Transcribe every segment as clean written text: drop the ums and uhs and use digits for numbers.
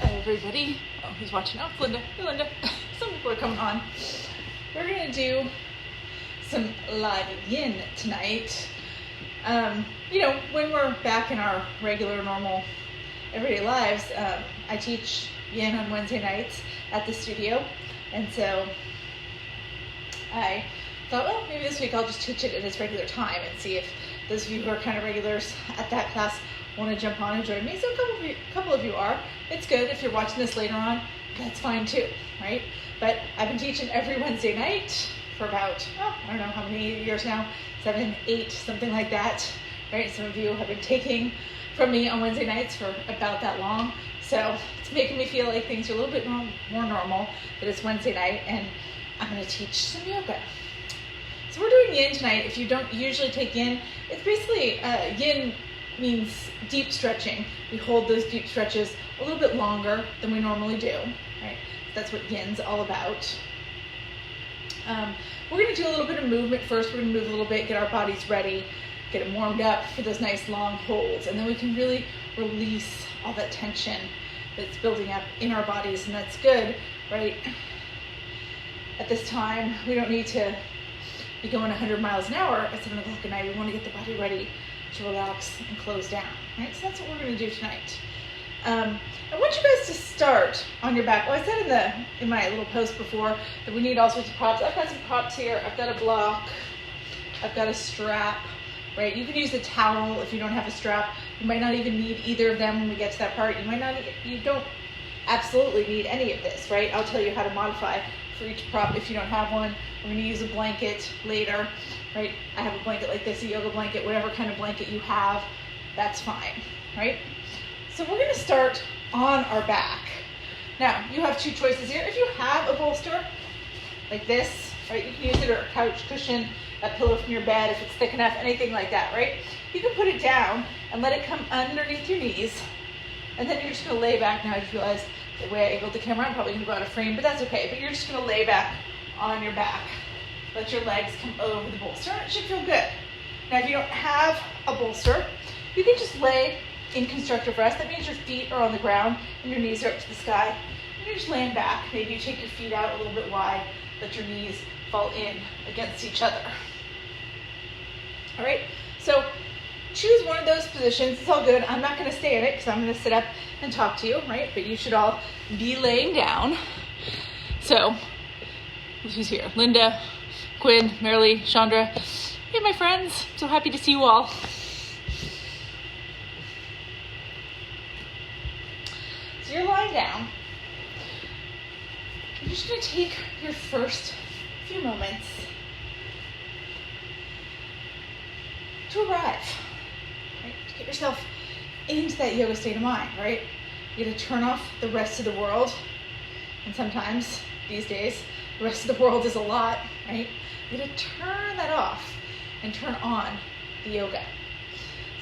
Everybody, oh, who's watching? Oh, it's Linda. Hey, Linda. Some people are coming on. We're going to do some live yin tonight. When we're back in our regular, normal, everyday lives, I teach yin on Wednesday nights at the studio. And so I thought, well, maybe this week I'll just teach it at its regular time and see if those of you who are kind of regulars at that class want to jump on and join me. So a couple of you are. It's good. If you're watching this later on, that's fine too, right? But I've been teaching every Wednesday night for about, I don't know how many years now, 7, 8, something like that, right? Some of you have been taking from me on Wednesday nights for about that long. So it's making me feel like things are a little bit more normal, that it's Wednesday night and I'm going to teach some yoga. So we're doing yin tonight. If you don't usually take yin, it's basically, yin means deep stretching. We hold those deep stretches a little bit longer than we normally do, right? That's what yin's all about. We're going to do a little bit of movement first. We're going to move a little bit, get our bodies ready, get them warmed up for those nice long holds, and then we can really release all that tension that's building up in our bodies, and that's good, right? At this time, we don't need to be going 100 miles an hour at 7 o'clock at night. We want to get the body ready to relax and close down, right? So that's what we're going to do tonight. I want you guys to start on your back. Oh, I said in my little post before that we need all sorts of props. I've got some props here. I've got a block. I've got a strap, right? You can use a towel if you don't have a strap. You might not even need either of them when we get to that part. You don't absolutely need any of this, right? I'll tell you how to modify for each prop if you don't have one. We're going to use a blanket later, right? I have a blanket like this, a yoga blanket, whatever kind of blanket you have, that's fine, right? So we're going to start on our back. Now, you have two choices here. If you have a bolster like this, right, you can use it, or a couch cushion, a pillow from your bed if it's thick enough, anything like that, right? You can put it down and let it come underneath your knees, and then you're just going to lay back. Now I just realized the way I angled the camera, I'm probably going to go out of frame, but that's okay. But you're just going to lay back on your back. Let your legs come over the bolster, and it should feel good. Now, if you don't have a bolster, you can just lay in constructive rest. That means your feet are on the ground and your knees are up to the sky. And you're just laying back. Maybe you take your feet out a little bit wide, let your knees fall in against each other. All right, so choose one of those positions. It's all good. I'm not going to stay in it because I'm going to sit up and talk to you, right? But you should all be laying down. So, who's here? Linda, Quinn, Marilee, Chandra. Hey, my friends. So happy to see you all. So you're lying down. You're just going to take your first few moments to arrive, right? To get yourself into that yoga state of mind, right? You're going to turn off the rest of the world. And sometimes, these days, the rest of the world is a lot, right? You're going to turn that off and turn on the yoga.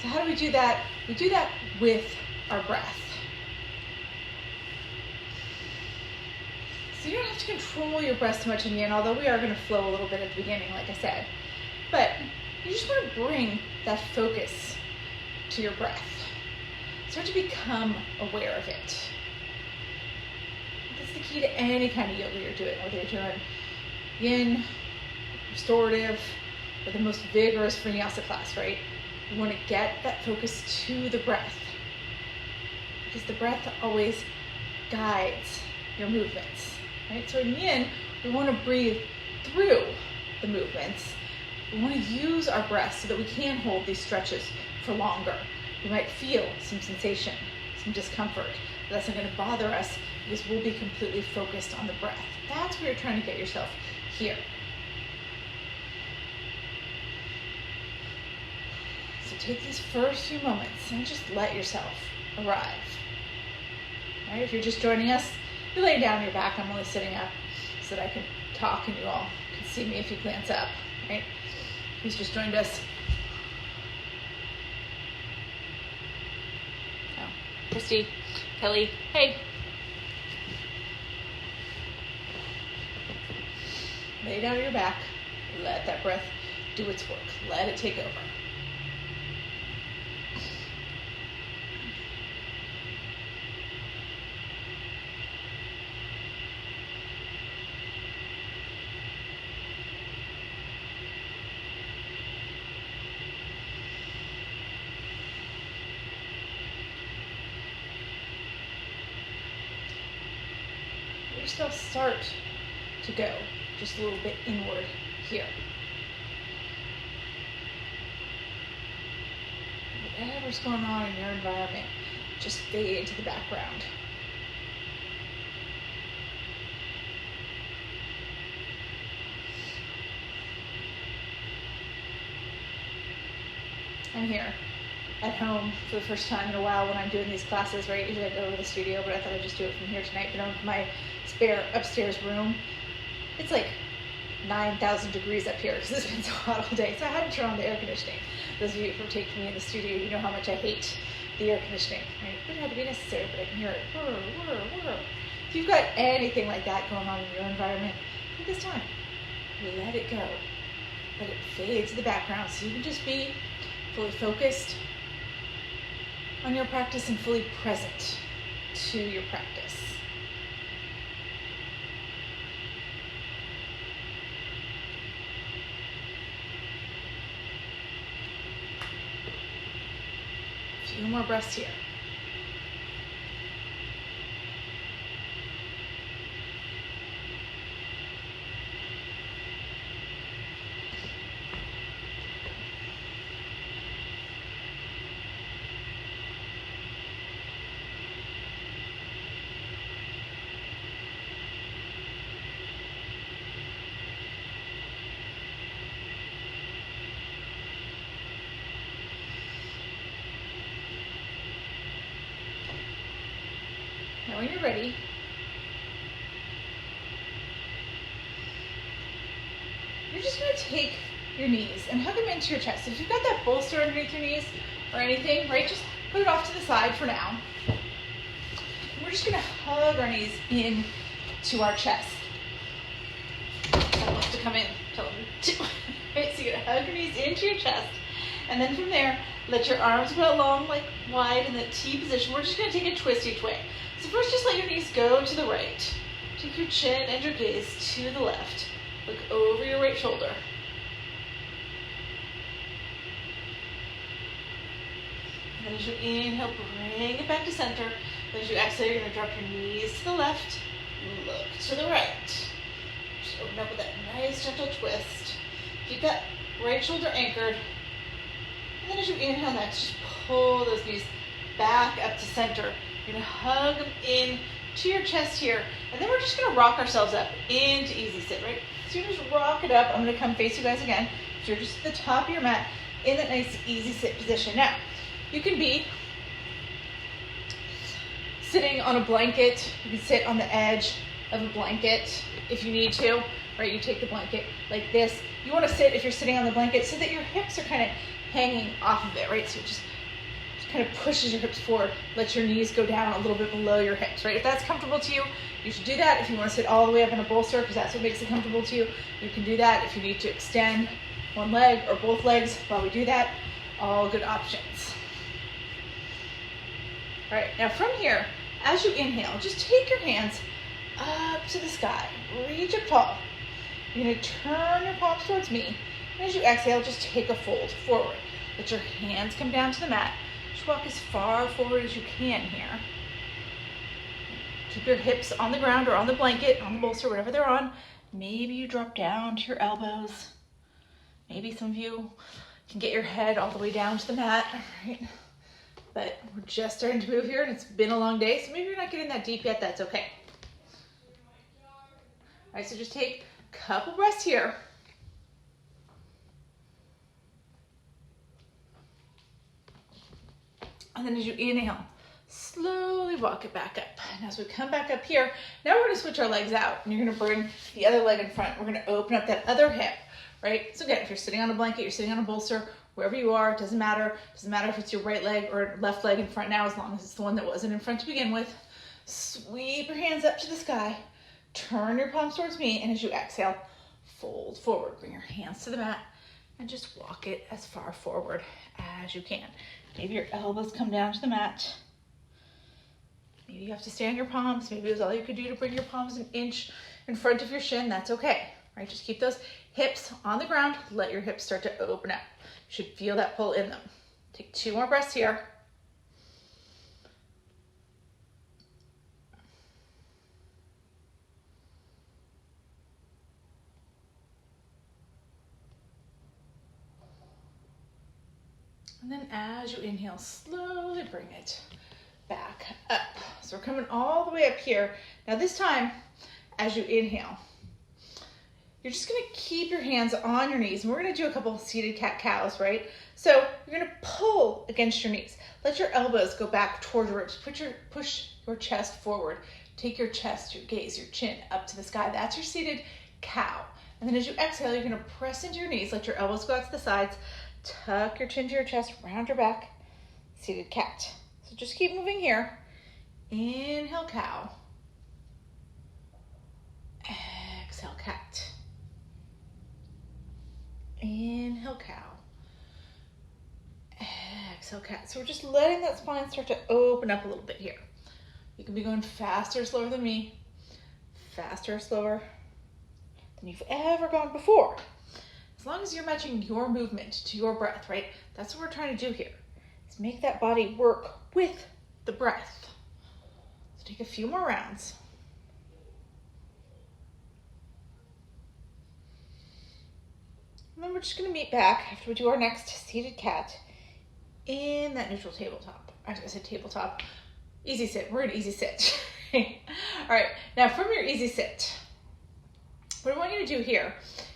So how do we do that? We do that with our breath. So you don't have to control your breath so much in yin, although we are going to flow a little bit at the beginning, like I said. But you just want to bring that focus to your breath. Start to become aware of it. That's the key to any kind of yoga you're doing, whether you're doing yin, restorative, or the most vigorous vinyasa class, right? You want to get that focus to the breath, because the breath always guides your movements, right? So in yin, we want to breathe through the movements. We want to use our breath so that we can hold these stretches for longer. We might feel some sensation, some discomfort, but that's not going to bother us because we'll be completely focused on the breath. That's where you're trying to get yourself here. So take these first few moments and just let yourself arrive. All right, if you're just joining us, you're laying down on your back. I'm only sitting up so that I can talk and you all can see me if you glance up, right? Who's just joined us? Oh, Christy, Kelly, hey. Lay down on your back. Let that breath do its work. Let it take over. yourself start to go just a little bit inward here. Whatever's going on in your environment, just fade into the background. I'm here at home for the first time in a while when I'm doing these classes, right? Usually I go to the studio, but I thought I'd just do it from here tonight. But in my spare upstairs room, it's like 9,000 degrees up here because it's been so hot all day. So I had to turn on the air conditioning. Those of you who take me in the studio, you know how much I hate the air conditioning, right? But it had to be necessary, but I can hear it. Whir, whir, whir. If you've got anything like that going on in your environment, take this time. Let it go. Let it fade to the background so you can just be fully focused on your practice and fully present to your practice. A few more breaths here. Now when you're ready, you're just going to take your knees and hug them into your chest. If you've got that bolster underneath your knees or anything, right, just put it off to the side for now. And we're just going to hug our knees in to our chest. Someone wants to come in, tell them to. Right, so you're going to hug your knees into your chest. And then from there, let your arms go along like wide in the T position. We're just going to take a twist each way. So first, just let your knees go to the right. Take your chin and your gaze to the left. Look over your right shoulder. And then as you inhale, bring it back to center. Then as you exhale, you're going to drop your knees to the left. Look to the right. Just open up with that nice gentle twist. Keep that right shoulder anchored. And then as you inhale next, just pull those knees back up to center. You're going to hug them in to your chest here. And then we're just going to rock ourselves up into easy sit, right? So you just rock it up. I'm going to come face you guys again. So you're just at the top of your mat in that nice easy sit position. Now, you can be sitting on a blanket. You can sit on the edge of a blanket if you need to, right? You take the blanket like this. You want to sit, if you're sitting on the blanket, so that your hips are kind of hanging off of it, right? So it just kind of pushes your hips forward. Let your knees go down a little bit below your hips, right? If that's comfortable to you, you should do that. If you want to sit all the way up in a bolster, because that's what makes it comfortable to you, you can do that. If you need to extend one leg or both legs while we do that, all good options. All right, now from here, as you inhale, just take your hands up to the sky. Reach up tall. You're going to turn your palms towards me. And as you exhale, just take a fold forward. Let your hands come down to the mat. Just walk as far forward as you can here. Keep your hips on the ground or on the blanket, on the bolster, whatever they're on. Maybe you drop down to your elbows. Maybe some of you can get your head all the way down to the mat, right? But we're just starting to move here and it's been a long day, so maybe you're not getting that deep yet, that's okay. All right, so just take a couple breaths here. And then as you inhale, slowly walk it back up. And as we come back up here, now we're gonna switch our legs out and you're gonna bring the other leg in front. We're gonna open up that other hip, right? So again, if you're sitting on a blanket, you're sitting on a bolster, wherever you are, it doesn't matter. It doesn't matter if it's your right leg or left leg in front now, as long as it's the one that wasn't in front to begin with. Sweep your hands up to the sky. Turn your palms towards me, and as you exhale, fold forward. Bring your hands to the mat and just walk it as far forward as you can. Maybe your elbows come down to the mat. Maybe you have to stay on your palms. Maybe it was all you could do to bring your palms an inch in front of your shin. That's okay, right? Just keep those hips on the ground. Let your hips start to open up. You should feel that pull in them. Take 2 more breaths here. And then as you inhale, slowly bring it back up. So we're coming all the way up here. Now this time, as you inhale, you're just gonna keep your hands on your knees, and we're gonna do a couple of seated cat-cows, right? So you're gonna pull against your knees. Let your elbows go back toward your ribs. Push your chest forward. Take your chest, your gaze, your chin up to the sky. That's your seated cow. And then as you exhale, you're gonna press into your knees. Let your elbows go out to the sides. Tuck your chin to your chest, round your back. Seated cat. So just keep moving here. Inhale, cow. Exhale, cat. Inhale, cow. Exhale, cat. So we're just letting that spine start to open up a little bit here. You can be going faster or slower than me. Faster or slower than you've ever gone before. As long as you're matching your movement to your breath, right? That's what we're trying to do here, is make that body work with the breath. So take a few more rounds. And then we're just gonna meet back after we do our next seated cat in that neutral tabletop. I said tabletop. Easy sit, we're in easy sit. All right, now from your easy sit, what I want you to do here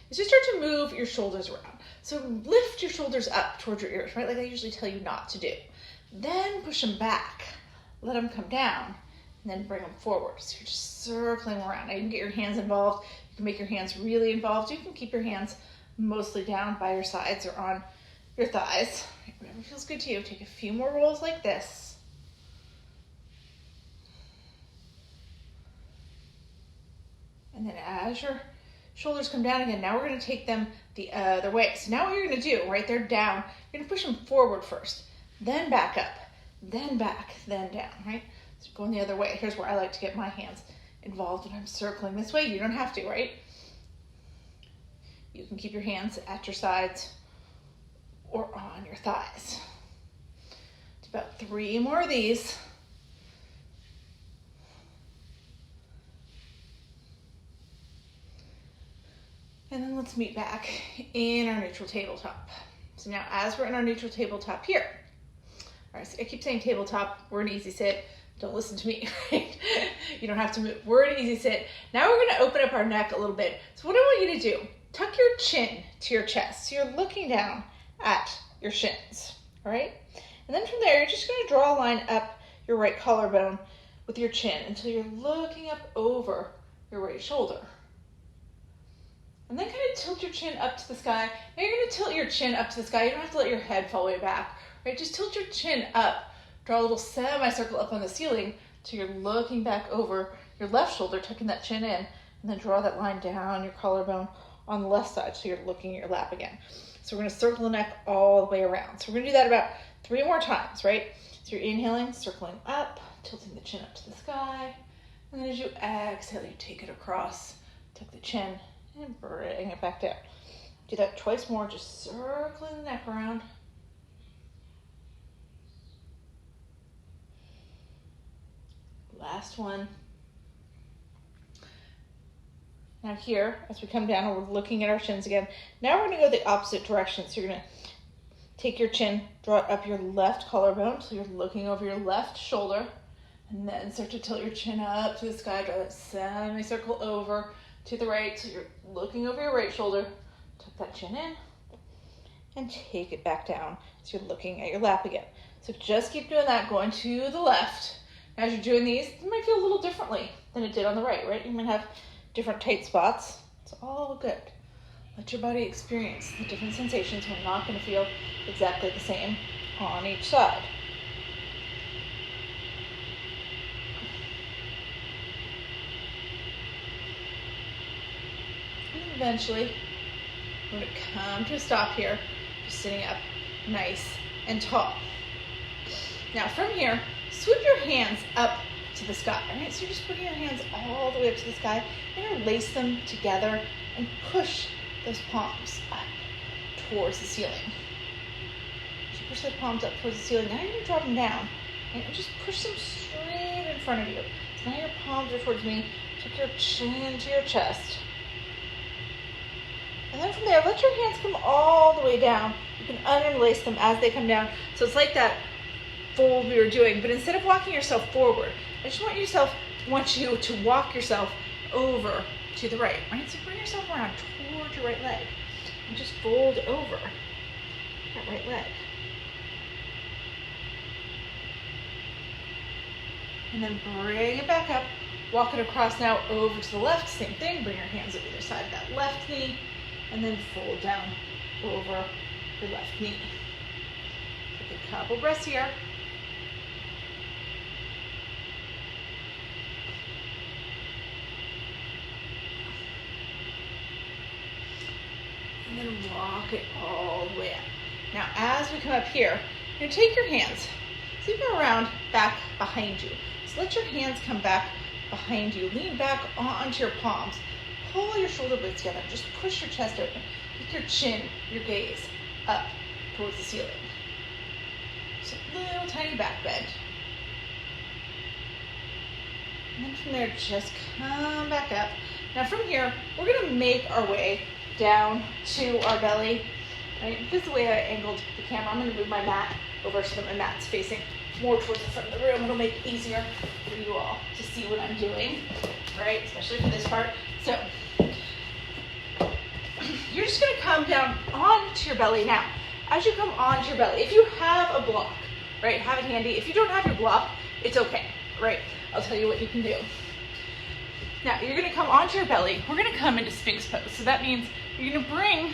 is just start to move your shoulders around. So lift your shoulders up towards your ears, right? Like I usually tell you not to do. Then push them back, let them come down, and then bring them forward. So you're just circling around. Now you can get your hands involved. You can make your hands really involved. You can keep your hands mostly down by your sides or on your thighs. Whatever feels good to you. Take a few more rolls like this. And then as your shoulders come down again, now we're going to take them the other way. So now what you're going to do, right, they're down. You're going to push them forward first, then back up, then back, then down, right? So going the other way. Here's where I like to get my hands involved when I'm circling this way. You don't have to, right? You can keep your hands at your sides or on your thighs. Do about 3 more of these. And then let's meet back in our neutral tabletop. So now as we're in our neutral tabletop here, all right, so I keep saying tabletop, we're in easy sit. Don't listen to me, right? You don't have to move. We're in easy sit. Now we're gonna open up our neck a little bit. So what I want you to do, tuck your chin to your chest. So you're looking down at your shins, all right? And then from there, you're just gonna draw a line up your right collarbone with your chin until you're looking up over your right shoulder. And then kind of tilt your chin up to the sky. Now you're gonna tilt your chin up to the sky. You don't have to let your head fall way back, right? Just tilt your chin up. Draw a little semicircle up on the ceiling till you're looking back over your left shoulder, tucking that chin in, and then draw that line down your collarbone on the left side so you're looking at your lap again. So we're gonna circle the neck all the way around. So we're gonna do that about 3 more times, right? So you're inhaling, circling up, tilting the chin up to the sky, and then as you exhale, you take it across, tuck the chin, and bring it back down. Do that twice more, just circling the neck around. Last one. Now here, as we come down, we're looking at our shins again. Now we're gonna go the opposite direction. So you're gonna take your chin, draw it up your left collarbone, so you're looking over your left shoulder, and then start to tilt your chin up to the sky, draw that semicircle over to the right, so you're looking over your right shoulder, tuck that chin in, and take it back down, so you're looking at your lap again. So just keep doing that, going to the left. As you're doing these, it might feel a little differently than it did on the right? You might have different tight spots. It's all good. Let your body experience the different sensations. We're not going to feel exactly the same on each side. And eventually, we're going to come to a stop here, just sitting up nice and tall. Now from here, sweep your hands up to the sky, all right? So you're just putting your hands all the way up to the sky. You're gonna lace them together and push those palms up towards the ceiling. As you push those palms up towards the ceiling, now you're gonna drop them down and just push them straight in front of you. So now your palms are towards me. Tuck your chin to your chest. And then from there, let your hands come all the way down. You can uninterlace them as they come down. So it's like that fold we were doing, but instead of walking yourself forward, I just want you to walk yourself over to the right, right? So bring yourself around toward your right leg and just fold over that right leg. And then bring it back up, walk it across now over to the left, same thing, bring your hands on either side of that left knee, and then fold down over your left knee. Take a couple breaths here. And then walk it all the way up. Now, as we come up here, you're going to take your hands, sweep them around back behind you. So let your hands come back behind you. Lean back onto your palms. Pull your shoulder blades together. Just push your chest open. Take your chin, your gaze up towards the ceiling. Just a little tiny back bend. And then from there, just come back up. Now from here, we're going to make our way down to our belly. Right? Because the way I angled the camera, I'm going to move my mat over so that my mat's facing more towards the front of the room. It'll make it easier for you all to see what I'm doing, right? Especially for this part. So you're just going to come down onto your belly now. As you come onto your belly, if you have a block, right, have it handy. If you don't have your block, it's okay, right? I'll tell you what you can do. Now, you're going to come onto your belly. We're going to come into Sphinx pose. So that means you're going to bring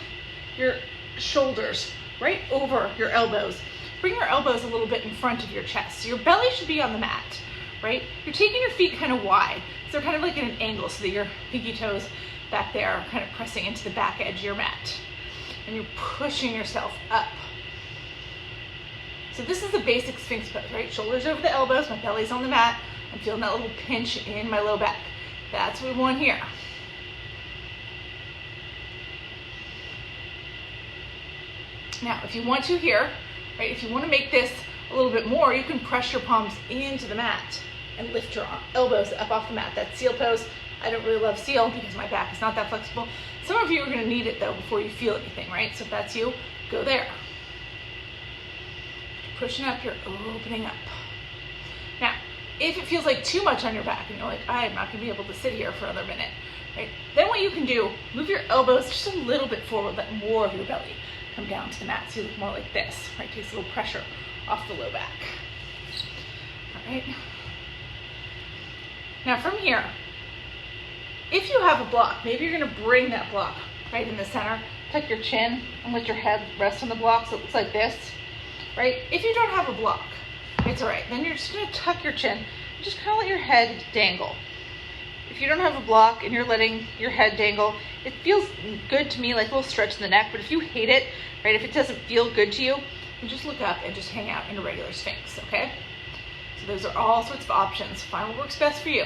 your shoulders right over your elbows. Bring your elbows a little bit in front of your chest. So your belly should be on the mat, right? You're taking your feet kind of wide. So they're kind of like at an angle so that your pinky toes back there are kind of pressing into the back edge of your mat. And you're pushing yourself up. So this is the basic Sphinx pose, right? Shoulders over the elbows, my belly's on the mat. I'm feeling that little pinch in my low back. That's what we want here. Now, if you want to here, right, if you want to make this a little bit more, you can press your palms into the mat and lift your elbows up off the mat. That's seal pose. I don't really love seal because my back is not that flexible. Some of you are going to need it though before you feel anything, right? So if that's you, go there. You're pushing up, you're opening up. Now, if it feels like too much on your back and you're like, I am not going to be able to sit here for another minute, right? Then what you can do, move your elbows just a little bit forward, let more of your belly come down to the mat so you look more like this, right? Takes a little pressure off the low back. All right. Now from here, if you have a block, maybe you're going to bring that block right in the center, tuck your chin and let your head rest on the block so it looks like this, right? If you don't have a block, it's all right. Then you're just going to tuck your chin and just kind of let your head dangle. If you don't have a block and you're letting your head dangle, it feels good to me, like a little stretch in the neck, but if you hate it, right, if it doesn't feel good to you, you just look up and just hang out in a regular Sphinx, okay? So those are all sorts of options. Find what works best for you.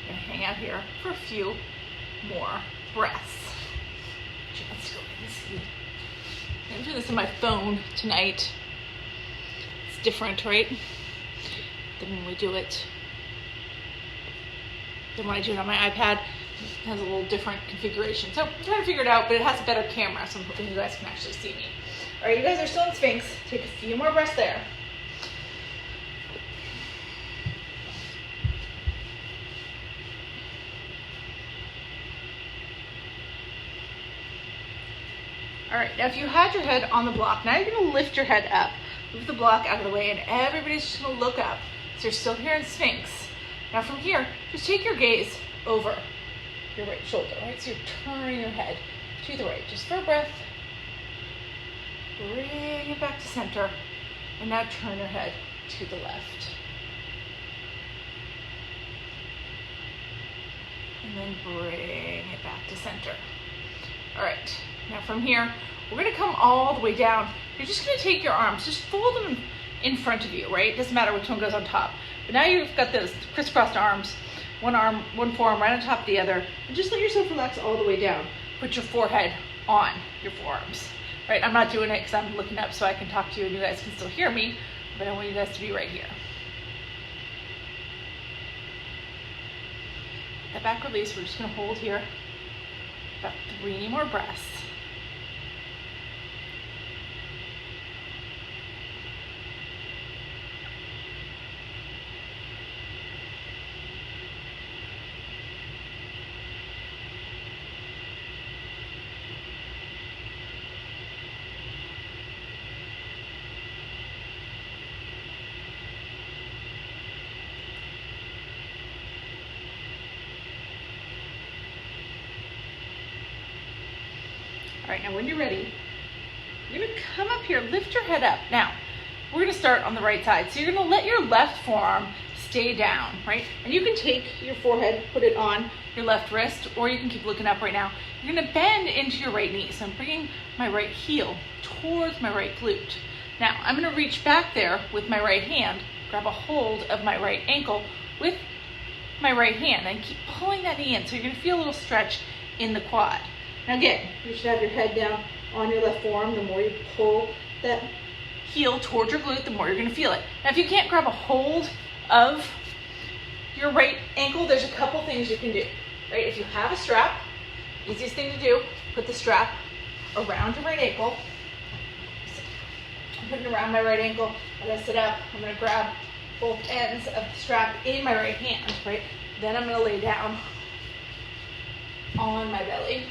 I'm gonna hang out here for a few more breaths. Let's go and see. I'm doing this on my phone tonight. It's different, right? Than when we do it. Then when I do it on my iPad, it has a little different configuration. So I'm trying to figure it out, but it has a better camera, so I'm hoping you guys can actually see me. All right, you guys are still in Sphinx. Take a few more breaths there. All right, now if you had your head on the block, now you're gonna lift your head up, move the block out of the way, and everybody's just gonna look up. So you're still here in Sphinx. Now from here, just take your gaze over your right shoulder, right? So you're turning your head to the right, just for a breath. Bring it back to center, and now turn your head to the left. And then bring it back to center. All right, now from here, we're gonna come all the way down. You're just gonna take your arms, just fold them in front of you, right? It doesn't matter which one goes on top. But now you've got those crisscrossed arms, one forearm right on top of the other, and just let yourself relax all the way down. Put your forehead on your forearms, right? I'm not doing it because I'm looking up so I can talk to you and you guys can still hear me, but I want you guys to be right here. that back release. We're just gonna hold here about 3 more breaths. All right, now when you're ready, you're gonna come up here, lift your head up. Now, we're gonna start on the right side. So you're gonna let your left forearm stay down, right? And you can take your forehead, put it on your left wrist, or you can keep looking up right now. You're gonna bend into your right knee. So I'm bringing my right heel towards my right glute. Now, I'm gonna reach back there with my right hand, grab a hold of my right ankle with my right hand, and keep pulling that knee in. So you're gonna feel a little stretch in the quad. Now again, you should have your head down on your left forearm. The more you pull that heel towards your glute, the more you're gonna feel it. Now if you can't grab a hold of your right ankle, there's a couple things you can do, right? If you have a strap, easiest thing to do, put the strap around your right ankle. I'm putting it around my right ankle. As I sit up, I'm gonna grab both ends of the strap in my right hand, right? Then I'm gonna lay down on my belly.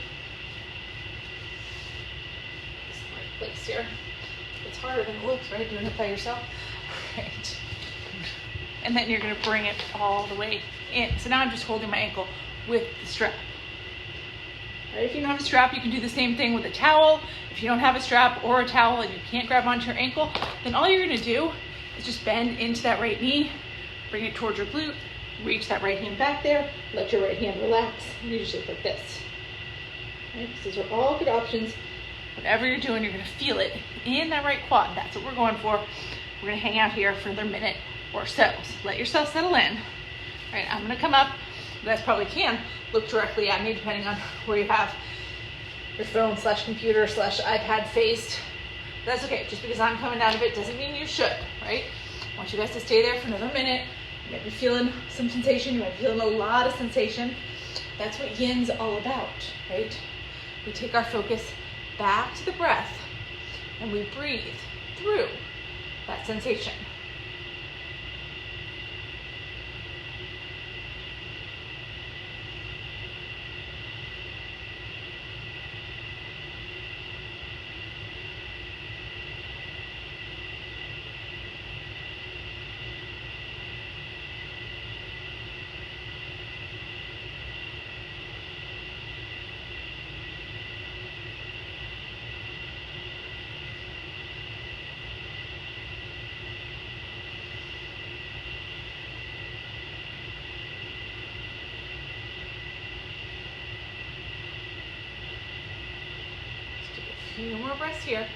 Place here. It's harder than it looks, right? Doing it by yourself. Right. And then you're going to bring it all the way in. So now I'm just holding my ankle with the strap. Right? If you don't have a strap, you can do the same thing with a towel. If you don't have a strap or a towel and you can't grab onto your ankle, then all you're going to do is just bend into that right knee, bring it towards your glute, reach that right hand back there, let your right hand relax, and you just look like this. Right? These are all good options. Whatever you're doing, you're gonna feel it in that right quad. That's what we're going for. We're gonna hang out here for another minute or so. So let yourself settle in. All right, I'm gonna come up. You guys probably can look directly at me depending on where you have your phone / computer / iPad faced. That's okay, just because I'm coming out of it doesn't mean you should, right? I want you guys to stay there for another minute. You might be feeling some sensation, you might be feeling a lot of sensation. That's what Yin's all about, right? We take our focus back to the breath, and we breathe through that sensation. A few more breaths here.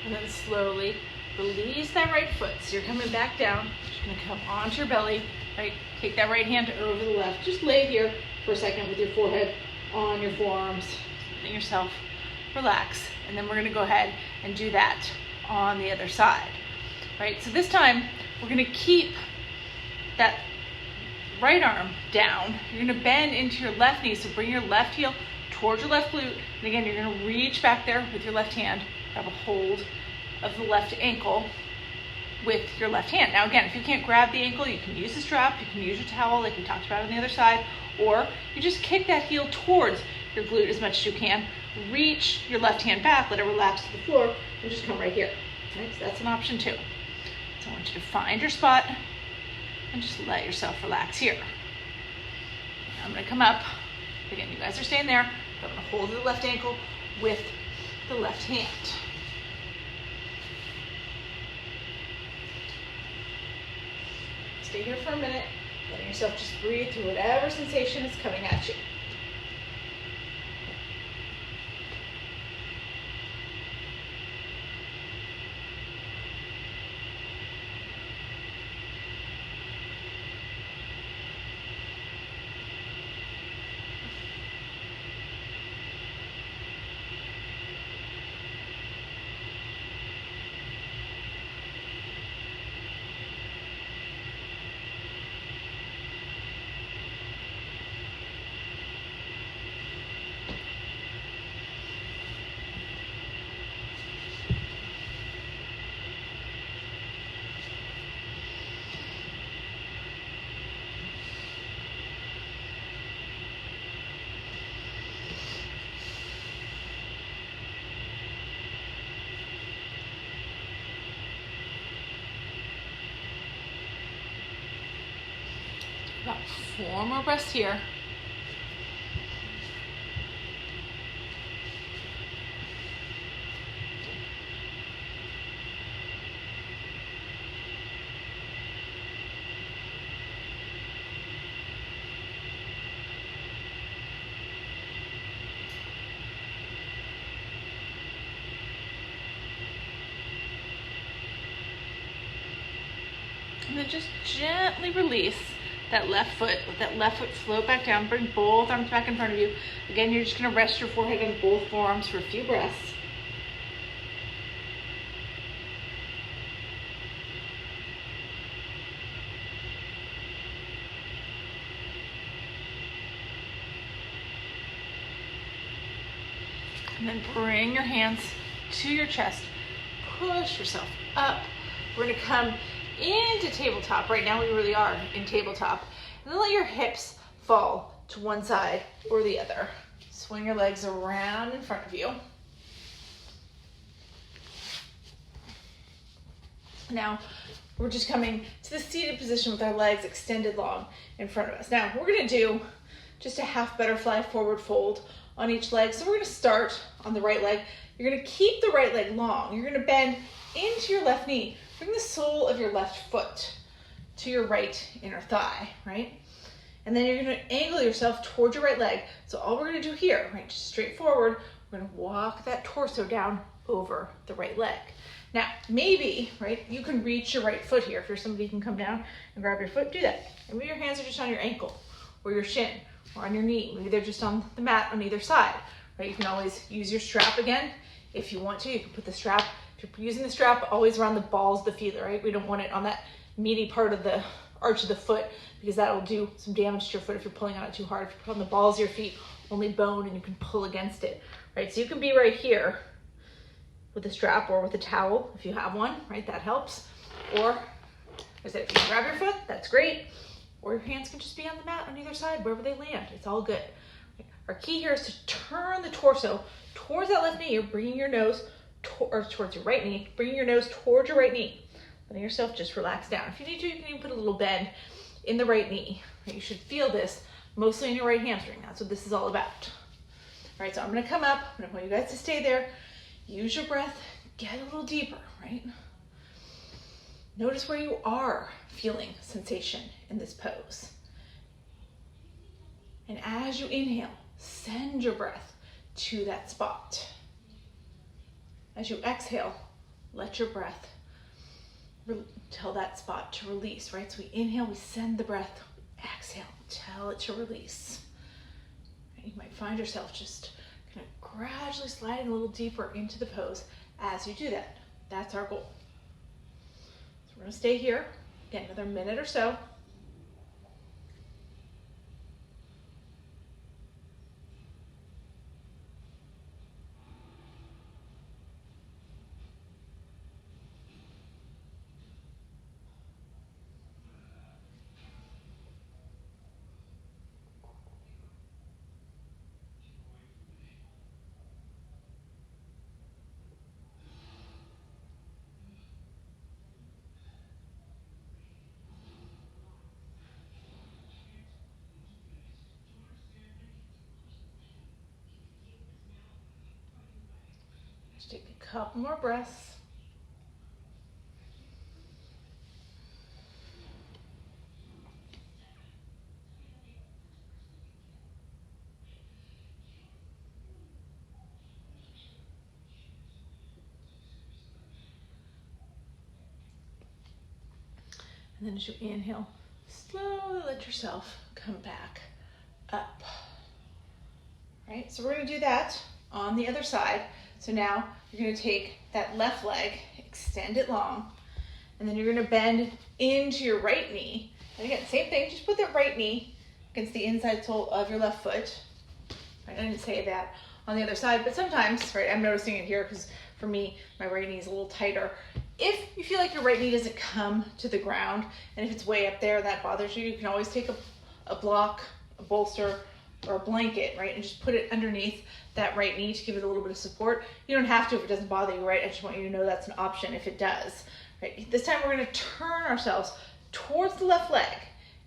And then slowly release that right foot. So you're coming back down. You're gonna come onto your belly, right? Take that right hand over the left. Just lay here for a second with your forehead on your forearms. Letting yourself relax. And then we're gonna go ahead and do that on the other side, right? So this time, we're gonna keep that right arm down. You're gonna bend into your left knee. So bring your left heel towards your left glute. And again, you're gonna reach back there with your left hand. Grab a hold of the left ankle with your left hand. Now again, if you can't grab the ankle, you can use the strap, you can use your towel like we talked about on the other side, or you just kick that heel towards your glute as much as you can. Reach your left hand back, let it relax to the floor, and just come right here. Right? So that's an option too. So I want you to find your spot and just let yourself relax here. I'm gonna come up. Again, you guys are staying there. I'm gonna hold the left ankle with the left hand. Stay here for a minute, letting yourself just breathe through whatever sensation is coming at you. 4 more breaths here. And then just gently release that left foot. Let that left foot float back down. Bring both arms back in front of you. Again, you're just going to rest your forehead on both forearms for a few breaths. And then bring your hands to your chest. Push yourself up. We're going to come into tabletop. Right now we really are in tabletop. And then let your hips fall to one side or the other. Swing your legs around in front of you. Now we're just coming to the seated position with our legs extended long in front of us. Now we're going to do just a half butterfly forward fold on each leg. So we're going to start on the right leg. You're going to keep the right leg long. You're going to bend into your left knee. Bring the sole of your left foot to your right inner thigh, right? And then you're going to angle yourself towards your right leg. So all we're going to do here, right, just straight forward, we're going to walk that torso down over the right leg. Now, maybe, right, you can reach your right foot here. If you're somebody who can come down and grab your foot, do that. And maybe your hands are just on your ankle or your shin or on your knee. Maybe they're just on the mat on either side, right? You can always use your strap again if you want to. You can put the strap, if you're using the strap, always around the balls of the feet, right? We don't want it on that meaty part of the arch of the foot because that'll do some damage to your foot if you're pulling on it too hard. If you put on the balls of your feet, only bone, and you can pull against it, right? So you can be right here with a strap or with a towel if you have one, right? That helps. Or, as I said, if you can grab your foot, that's great. Or your hands can just be on the mat on either side, wherever they land. It's all good. Our key here is to turn the torso towards that left knee. You're bringing your nose towards your right knee, bringing your nose towards your right knee. Letting yourself just relax down. If you need to, you can even put a little bend in the right knee. You should feel this mostly in your right hamstring. That's what this is all about. All right, so I'm going to come up. I'm going to want you guys to stay there. Use your breath. Get a little deeper, right? Notice where you are feeling sensation in this pose. And as you inhale, send your breath to that spot. As you exhale, let your breath tell that spot to release, right? So we inhale, we send the breath, exhale, tell it to release. You might find yourself just kind of gradually sliding a little deeper into the pose as you do that. That's our goal. So we're going to stay here, again, another minute or so. Just take a couple more breaths. And then as you inhale, slowly let yourself come back up. Right, so we're going to do that on the other side. So now you're going to take that left leg, extend it long, and then you're going to bend into your right knee. And again, same thing, just put that right knee against the inside sole of your left foot. Right, I didn't say that on the other side, but sometimes, right, I'm noticing it here because for me, my right knee is a little tighter. If you feel like your right knee doesn't come to the ground, and if it's way up there and that bothers you, you can always take a block, a bolster, or a blanket, right, and just put it underneath that right knee to give it a little bit of support. You don't have to if it doesn't bother you, right? I just want you to know that's an option if it does. Right? This time we're going to turn ourselves towards the left leg,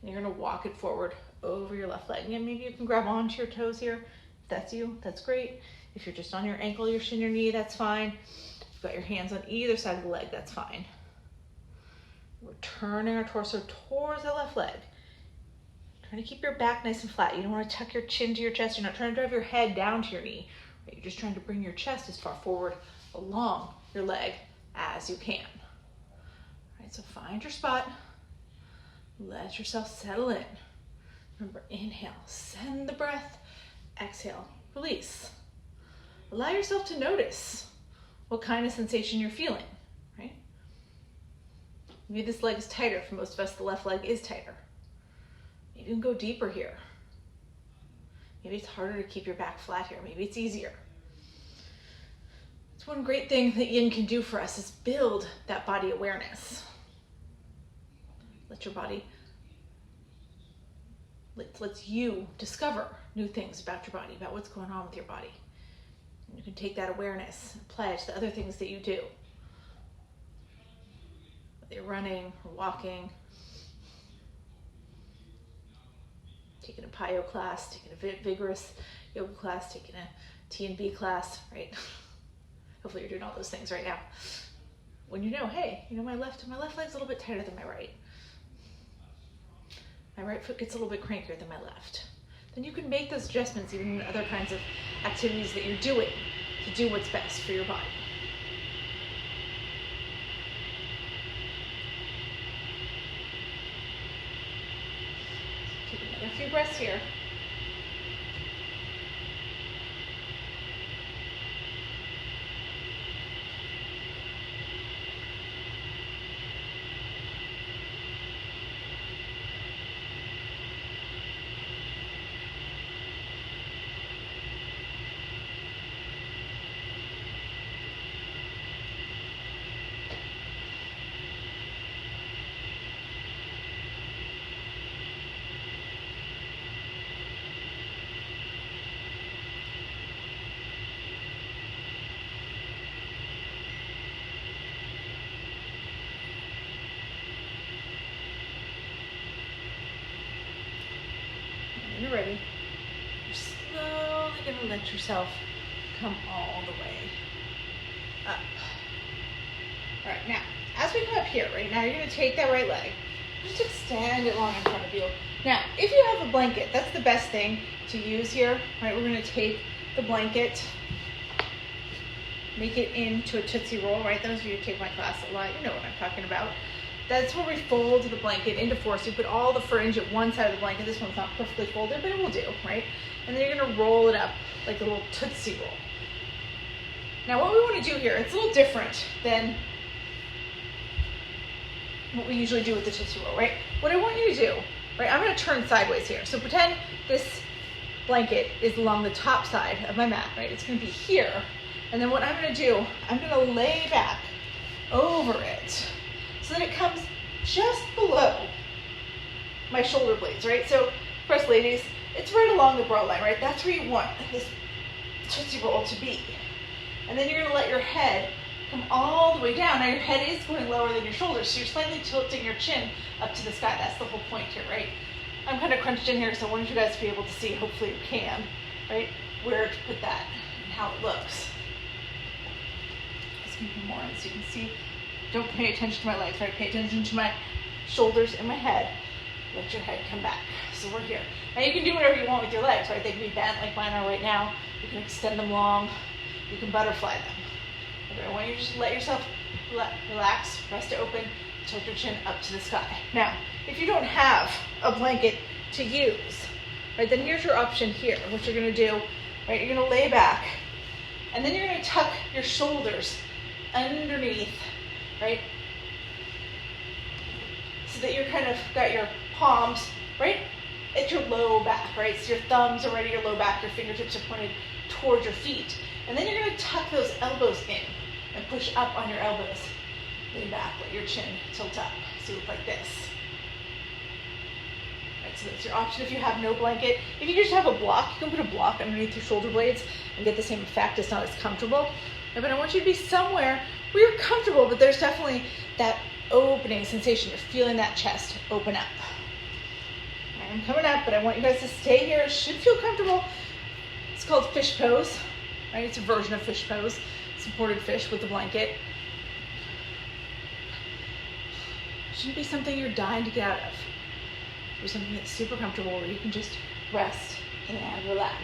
and you're going to walk it forward over your left leg. And maybe you can grab onto your toes here. If that's you, that's great. If you're just on your ankle, your shin, your knee, that's fine. If you've got your hands on either side of the leg, that's fine. We're turning our torso towards the left leg. Trying to keep your back nice and flat. You don't want to tuck your chin to your chest. You're not trying to drive your head down to your knee. Right? You're just trying to bring your chest as far forward along your leg as you can. All right, so find your spot. Let yourself settle in. Remember, inhale, send the breath. Exhale, release. Allow yourself to notice what kind of sensation you're feeling, right? Maybe this leg is tighter. For most of us, the left leg is tighter. Maybe you can go deeper here. Maybe it's harder to keep your back flat here. Maybe it's easier. It's one great thing that Yin can do for us is build that body awareness. Let your body, lets you discover new things about your body, about what's going on with your body. And you can take that awareness and apply it to the other things that you do. Whether you're running or walking, taking a PIO class, taking a vigorous yoga class, taking a T&B class, right? Hopefully you're doing all those things right now. When you know, hey, my left leg's a little bit tighter than my right. My right foot gets a little bit crankier than my left. Then you can make those adjustments even in other kinds of activities that you're doing to do what's best for your body. Take another few breaths here. You're ready. You're slowly going to let yourself come all the way up. All right, now, as we come up here, right now, you're going to take that right leg, just extend it long in front of you. Now, if you have a blanket, that's the best thing to use here, right? We're going to take the blanket, make it into a Tootsie Roll, right? Those of you who take my class a lot, you know what I'm talking about. That's where we fold the blanket into four. So you put all the fringe at one side of the blanket. This one's not perfectly folded, but it will do, right? And then you're gonna roll it up like a little Tootsie Roll. Now what we wanna do here, it's a little different than what we usually do with the Tootsie Roll, right? What I want you to do, right, I'm gonna turn sideways here. So pretend this blanket is along the top side of my mat, right? It's gonna be here. And then what I'm gonna do, I'm gonna lay back over it, so that it comes just below my shoulder blades, right? So for us ladies, it's right along the brow line, right? That's where you want this Tootsie Roll to be. And then you're gonna let your head come all the way down. Now your head is going lower than your shoulders, so you're slightly tilting your chin up to the sky. That's the whole point here, right? I'm kind of crunched in here, so I wanted you guys to be able to see, hopefully you can, right? Where to put that and how it looks. Let's move more so you can see. Don't pay attention to my legs, right? Pay attention to my shoulders and my head. Let your head come back. So we're here. Now you can do whatever you want with your legs, right? They can be bent like mine are right now. You can extend them long. You can butterfly them. Okay, I want you to just let yourself relax, rest open, tilt your chin up to the sky. Now, if you don't have a blanket to use, right, then here's your option here. What you're gonna do, right, you're gonna lay back, and then you're gonna tuck your shoulders underneath, right? So that you're kind of got your palms right at your low back, right? So your thumbs are right at your low back, your fingertips are pointed towards your feet. And then you're gonna tuck those elbows in and push up on your elbows. Lean back, let your chin tilt up. So you look like this. Right, so that's your option if you have no blanket. If you just have a block, you can put a block underneath your shoulder blades and get the same effect. It's not as comfortable. But I want you to be somewhere where you're comfortable, but there's definitely that opening sensation. You're feeling that chest open up. Right. I'm coming up, but I want you guys to stay here. It should feel comfortable. It's called fish pose, right? It's a version of fish pose, supported fish with the blanket. Shouldn't be something you're dying to get out of. Or something that's super comfortable where you can just rest and relax.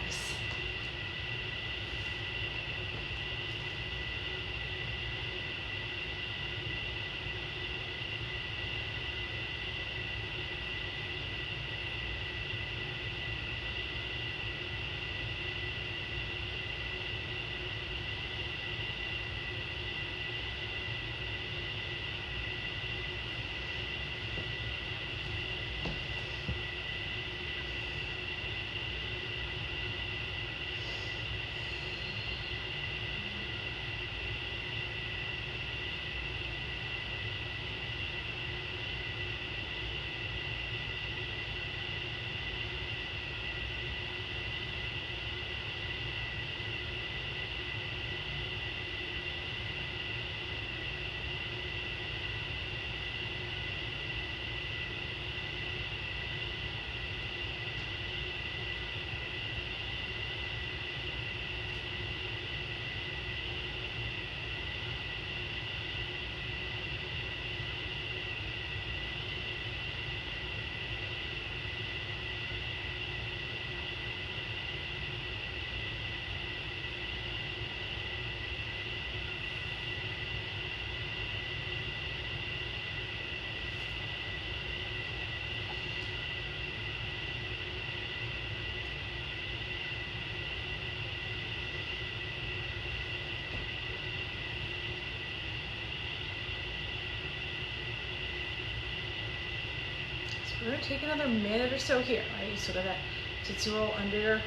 We're going to take another minute or so here, right? You sort of that Tootsie Roll under your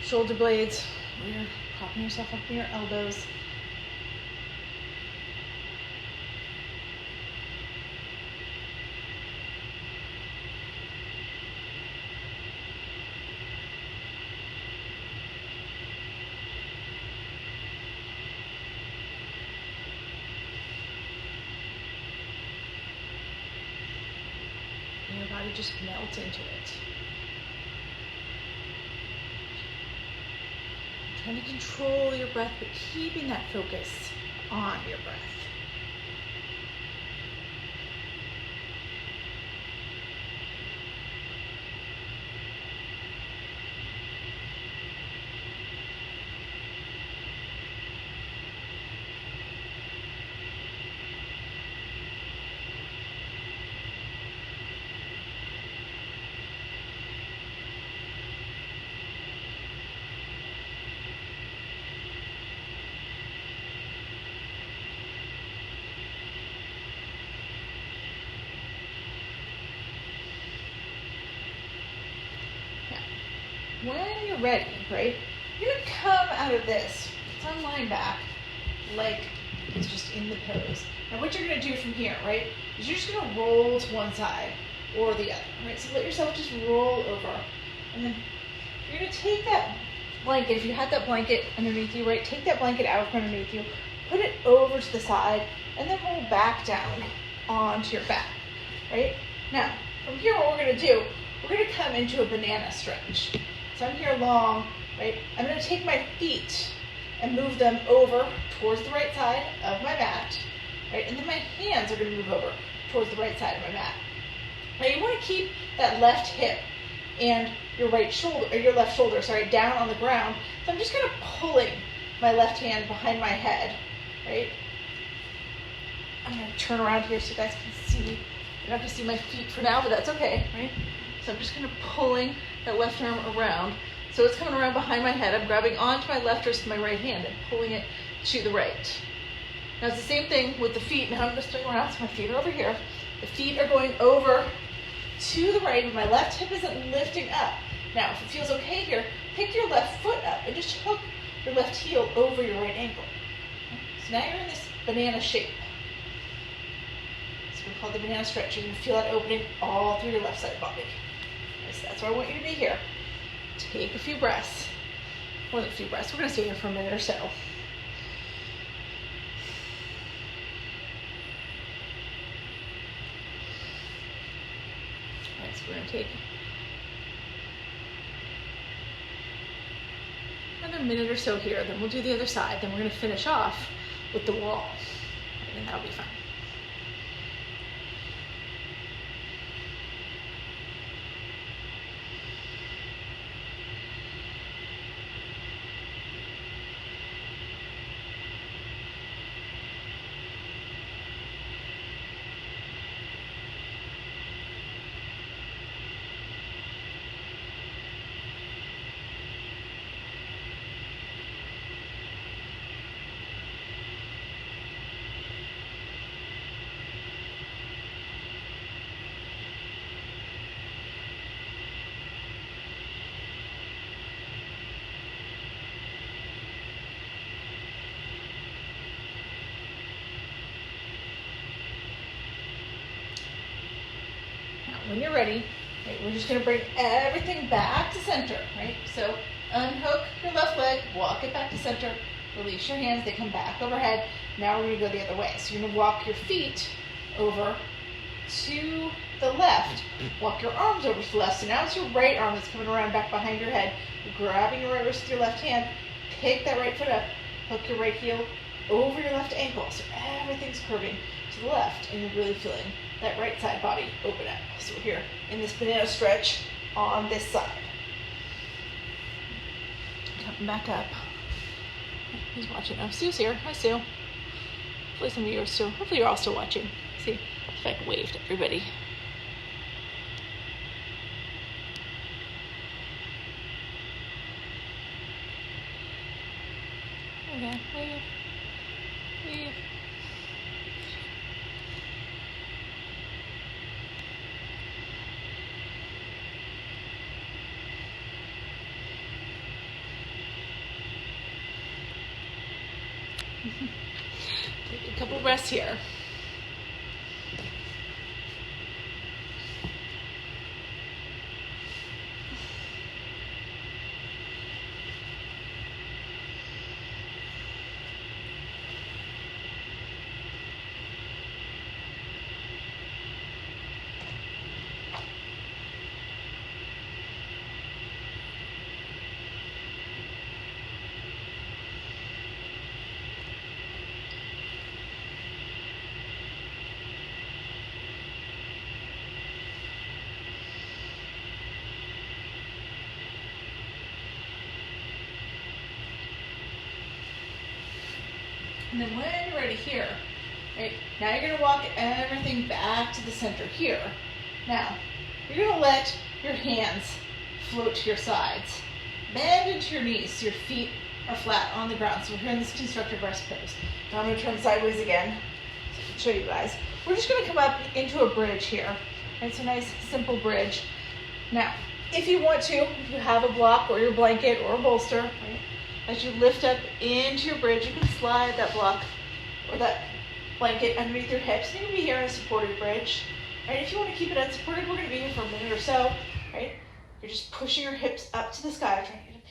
shoulder blades, where you're propping yourself up in your elbows. Your body just melts into it. Trying to control your breath, but keeping that focus on your breath. When you're ready, right, you're going to come out of this. It's on lying back, like it's just in the pose. Now what you're going to do from here, right, is you're just going to roll to one side or the other, right? So let yourself just roll over. And then you're going to take that blanket, if you had that blanket underneath you, right, take that blanket out from underneath you, put it over to the side, and then roll back down onto your back, right? Now, from here what we're going to do, we're going to come into a banana stretch. So I'm here long, right? I'm going to take my feet and move them over towards the right side of my mat, right? And then my hands are going to move over towards the right side of my mat. Now you want to keep that left hip and your right shoulder, or your left shoulder, sorry, down on the ground. So I'm just kind of pulling my left hand behind my head, right? I'm going to turn around here so you guys can see. You're not going to see my feet for now, but that's okay, right? So I'm just kind of pulling that left arm around. So it's coming around behind my head. I'm grabbing onto my left wrist with my right hand and pulling it to the right. Now it's the same thing with the feet. Now I'm just swing around, so my feet are over here. The feet are going over to the right, but my left hip isn't lifting up. Now, if it feels okay here, pick your left foot up and just hook your left heel over your right ankle. So now you're in this banana shape. So we call it the banana stretch. You're going to feel that opening all through your left side body. So that's where I want you to be here. Take a few breaths. More than a few breaths. We're going to stay here for a minute or so. All right, so we're going to take minute or so here, then we'll do the other side, then we're gonna finish off with the wall, and that'll be fun. When you're ready, right, we're just going to bring everything back to center, right? So unhook your left leg, walk it back to center, release your hands, they come back overhead. Now we're going to go the other way. So you're going to walk your feet over to the left, walk your arms over to the left. So now it's your right arm that's coming around back behind your head. You're grabbing your right wrist with your left hand, pick that right foot up, hook your right heel over your left ankle. So everything's curving to the left, and you're really feeling that right side body open up. So we're here in this banana stretch on this side. Coming back up. Who's watching? Oh, Sue's here. Hi, Sue. Hopefully some of you are still, hopefully you're all still watching. See if I can wave to everybody. Okay, wave. Wave. Take a couple breaths here. And then when you're ready here, right, now you're going to walk everything back to the center here. Now, you're going to let your hands float to your sides. Bend into your knees so your feet are flat on the ground. So we're here in this constructive rest pose. Now I'm going to turn sideways again so I can show you guys. We're just going to come up into a bridge here. It's a nice, simple bridge. Now, if you want to, if you have a block or your blanket or a bolster, right, as you lift up into your bridge, you can slide that block or that blanket underneath your hips. You can be here in a supported bridge. Right? If you want to keep it unsupported, we're going to be here for a minute or so. Right? You're just pushing your hips up to the sky, trying to get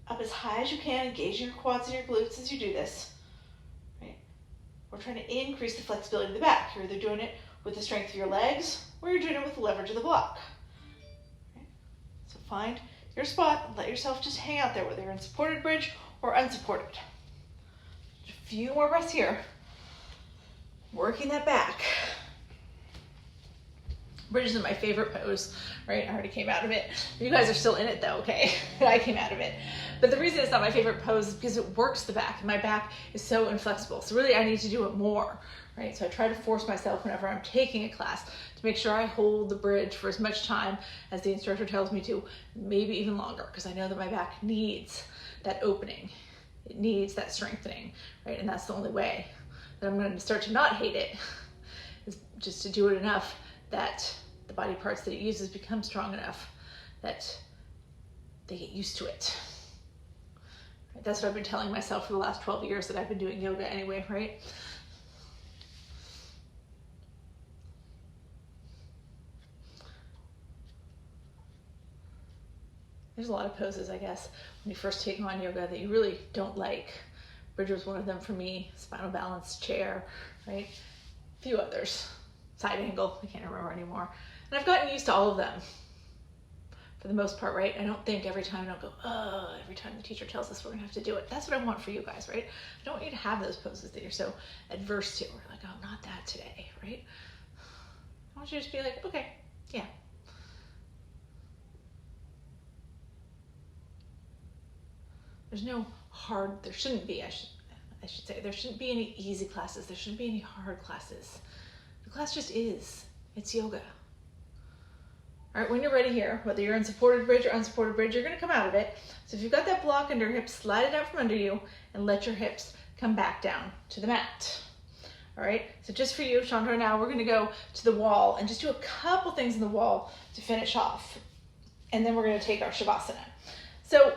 up as high as you can, engaging your quads and your glutes as you do this. Right? We're trying to increase the flexibility of the back. You're either doing it with the strength of your legs, or you're doing it with the leverage of the block. Right? So find your spot and let yourself just hang out there, whether you're in supported bridge or unsupported. Just a few more breaths here. Working that back. Bridge is my favorite pose, right? I already came out of it. You guys are still in it though, okay? I came out of it. But the reason it's not my favorite pose is because it works the back, and my back is so inflexible. So really I need to do it more, right? So I try to force myself whenever I'm taking a class to make sure I hold the bridge for as much time as the instructor tells me to, maybe even longer, because I know that my back needs that opening. It needs that strengthening, right? And that's the only way that I'm going to start to not hate it, is just to do it enough that the body parts that it uses become strong enough that they get used to it. Right? That's what I've been telling myself for the last 12 years that I've been doing yoga anyway, right? There's a lot of poses, I guess, when you first take on yoga that you really don't like. Bridge was one of them for me, spinal balance, chair, right? A few others. Side angle, I can't remember anymore. And I've gotten used to all of them. for the most part, right? I don't think every time, I don't go, oh, every time the teacher tells us we're gonna have to do it. That's what I want for you guys, right? I don't want you to have those poses that you're so adverse to. We're like, oh, not that today, right? I want you to just be like, okay, yeah. There's no hard, there shouldn't be, I should say, there shouldn't be any easy classes. There shouldn't be any hard classes. The class just is. It's yoga. All right, when you're ready here, whether you're in supported bridge or unsupported bridge, you're gonna come out of it. So if you've got that block under your hips, slide it out from under you and let your hips come back down to the mat. All right, so just for you, Chandra, now we're gonna go to the wall and just do a couple things in the wall to finish off. And then we're gonna take our Shavasana. So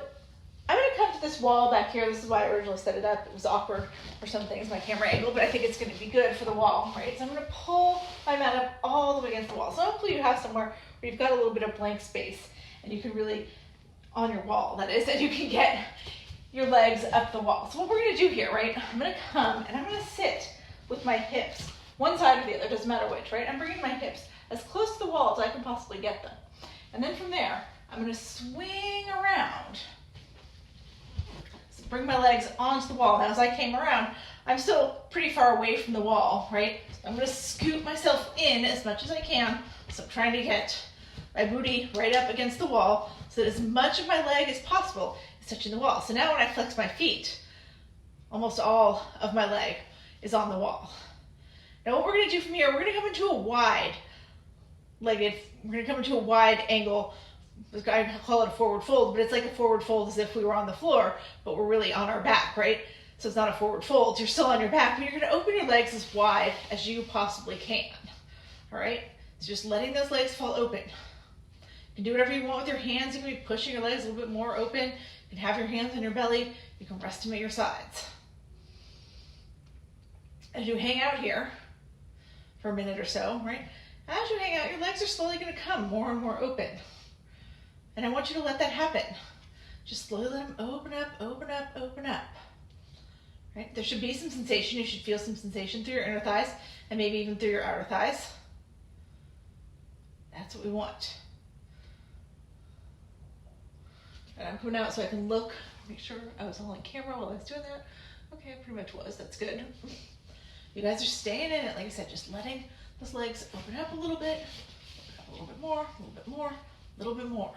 I'm gonna come to this wall back here. This is why I originally set it up. It was awkward for some things, my camera angle, but I think it's gonna be good for the wall, right? So I'm gonna pull my mat up all the way against the wall. So hopefully you have somewhere where you've got a little bit of blank space and you can really, on your wall that is, and you can get your legs up the wall. So what we're gonna do here, right? I'm gonna come and I'm gonna sit with my hips, one side or the other, doesn't matter which, right? I'm bringing my hips as close to the wall as I can possibly get them. And then from there, I'm gonna swing around. So bring my legs onto the wall. Now as I came around, I'm still pretty far away from the wall, right? So I'm gonna scoot myself in as much as I can. So I'm trying to get my booty right up against the wall so that as much of my leg as possible is touching the wall. So now when I flex my feet, almost all of my leg is on the wall. Now what we're gonna do from here, we're gonna come into a wide legged, we're gonna come into a wide angle. I call it a forward fold, but it's like a forward fold as if we were on the floor, but we're really on our back, right? So it's not a forward fold, you're still on your back, but you're gonna open your legs as wide as you possibly can, all right? So just letting those legs fall open. You can do whatever you want with your hands. You can be pushing your legs a little bit more open. You can have your hands on your belly. You can rest them at your sides. As you hang out here for a minute or so, right? As you hang out, your legs are slowly gonna come more and more open. And I want you to let that happen. Just slowly let them open up, open up, open up. Right? There should be some sensation. You should feel some sensation through your inner thighs and maybe even through your outer thighs. That's what we want. And I'm coming out so I can look, make sure I was all on camera while I was doing that. Okay, I pretty much was, that's good. You guys are staying in it, like I said, just letting those legs open up a little bit, open up a little bit more, a little bit more, a little bit more.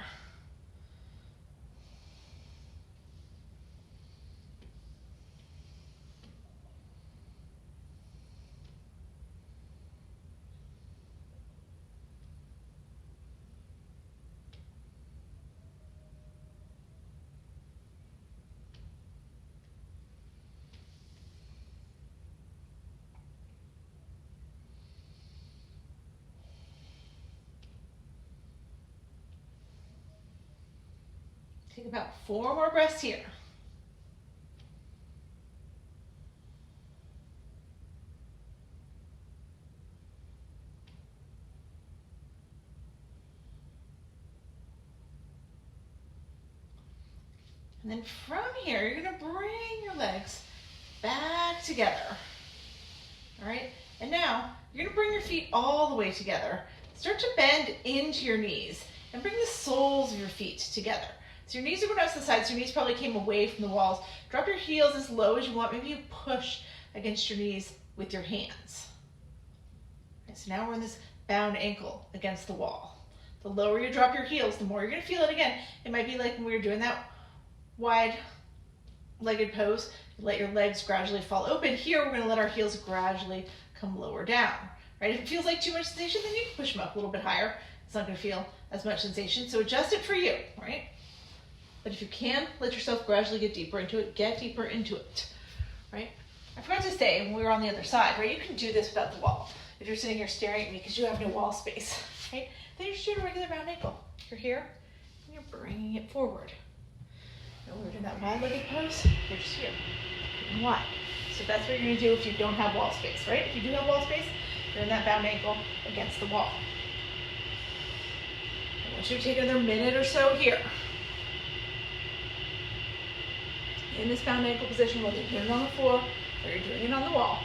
Take about 4 more breaths here. And then from here, you're gonna bring your legs back together. All right, and now you're gonna bring your feet all the way together. Start to bend into your knees and bring the soles of your feet together. So your knees are going out to the side, so your knees probably came away from the walls. Drop your heels as low as you want. Maybe you push against your knees with your hands. Okay, so now we're in this bound ankle against the wall. The lower you drop your heels, the more you're going to feel it again. It might be like when we were doing that wide-legged pose. You let your legs gradually fall open. Here, we're going to let our heels gradually come lower down. Right? If it feels like too much sensation, then you can push them up a little bit higher. It's not going to feel as much sensation. So adjust it for you, right? But if you can, let yourself gradually get deeper into it. Get deeper into it, right? I forgot to say, when we were on the other side, right? You can do this without the wall. If you're sitting here staring at me because you have no wall space, right? Then you're just doing a regular round ankle. You're here, and you're bringing it forward. And we're doing that wide-legged pose. You're just here, and wide. So that's what you're going to do if you don't have wall space, right? If you do have wall space, you're in that bound ankle against the wall. I want you to take another minute or so here. In this bound ankle position, whether you're doing it on the floor or you're doing it on the wall.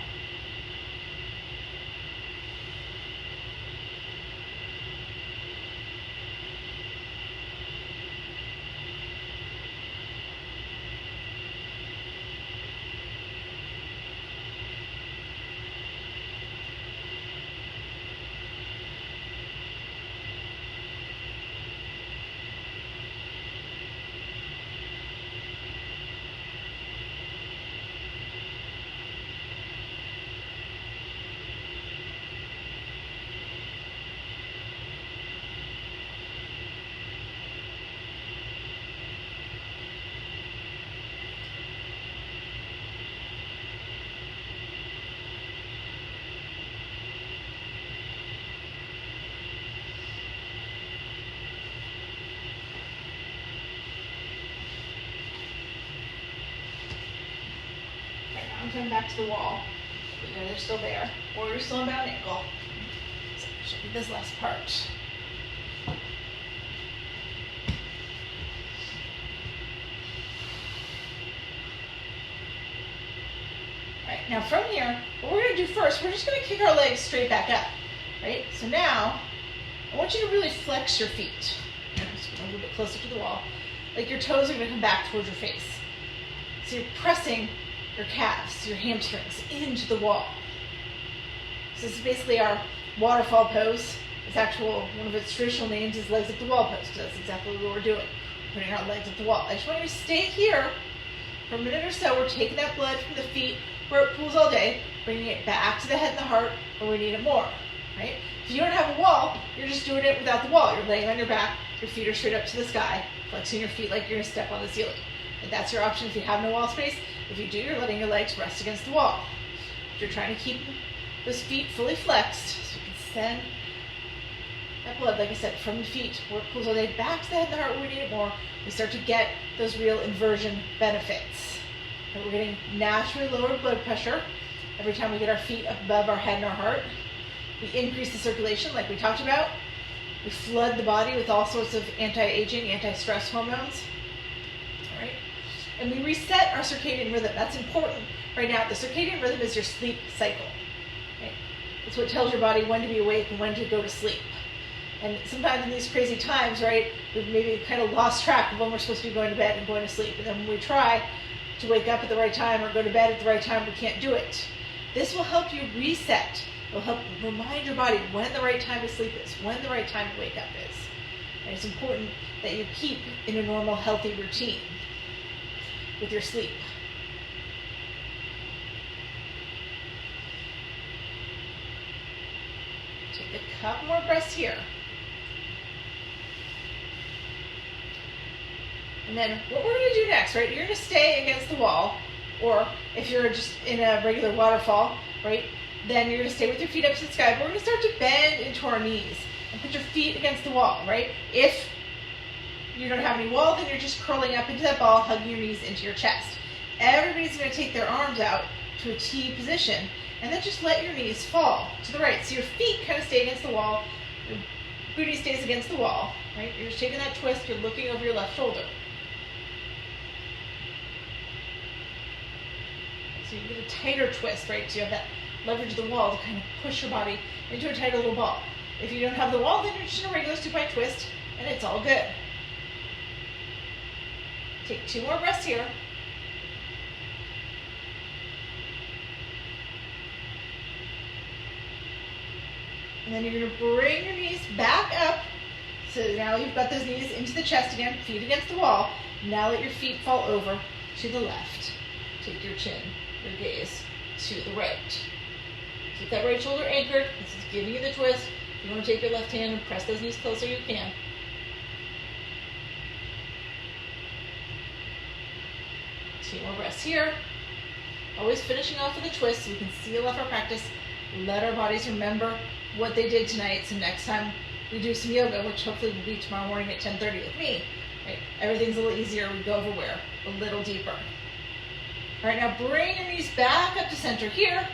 I'm coming back to the wall. Either they're still there, or you're still on bound ankle. So I'll show you this last part. Alright, now from here, what we're going to do first, we're just going to kick our legs straight back up. Right? So now, I want you to really flex your feet. I'm just going a little bit closer to the wall. Like your toes are going to come back towards your face. So you're pressing your calves, your hamstrings into the wall. So this is basically our waterfall pose. It's one of its traditional names is legs up the wall pose, because that's exactly what we're doing. We're putting our legs up the wall. I just want you to stay here for a minute or so. We're taking that blood from the feet where it pools all day, bringing it back to the head and the heart where we need it more. Right? If you don't have a wall, you're just doing it without the wall. You're laying on your back, your feet are straight up to the sky, flexing your feet like you're going to step on the ceiling. And that's your option if you have no wall space. If you do, you're letting your legs rest against the wall. If you're trying to keep those feet fully flexed, so you can send that blood, like I said, from the feet where it pulls all day back to the head and the heart where we need it more, we start to get those real inversion benefits. And we're getting naturally lowered blood pressure every time we get our feet above our head and our heart. We increase the circulation like we talked about. We flood the body with all sorts of anti-aging, anti-stress hormones. All right? And we reset our circadian rhythm. That's important. Right now, the circadian rhythm is your sleep cycle. Right? It's what tells your body when to be awake and when to go to sleep. And sometimes in these crazy times, right, we've maybe kind of lost track of when we're supposed to be going to bed and going to sleep. And then when we try to wake up at the right time or go to bed at the right time, we can't do it. This will help you reset. It will help remind your body when the right time to sleep is, when the right time to wake up is. And it's important that you keep in a normal, healthy routine with your sleep. Take a couple more breaths here. And then what we're going to do next, right, you're going to stay against the wall, or if you're just in a regular waterfall, right, then you're going to stay with your feet up to the sky. But we're going to start to bend into our knees and put your feet against the wall, right? If you don't have any wall, then you're just curling up into that ball, hugging your knees into your chest. Everybody's going to take their arms out to a T position, and then just let your knees fall to the right. So your feet kind of stay against the wall, your booty stays against the wall, right? You're just taking that twist, you're looking over your left shoulder. So you get a tighter twist, right? So you have that leverage of the wall to kind of push your body into a tighter little ball. If you don't have the wall, then you're just in a regular supine twist, and it's all good. Take 2 more breaths here. And then you're going to bring your knees back up. So now you've got those knees into the chest again, feet against the wall. Now let your feet fall over to the left. Take your chin, your gaze to the right. Keep that right shoulder anchored. This is giving you the twist. If you want to take your left hand and press those knees closer, you can. Two more breaths here. Always finishing off with a twist so we can seal off our practice. Let our bodies remember what they did tonight. So next time we do some yoga, which hopefully will be tomorrow morning at 10:30 with me, right? Everything's a little easier. We go over where? A little deeper. All right, now bring your knees back up to center here.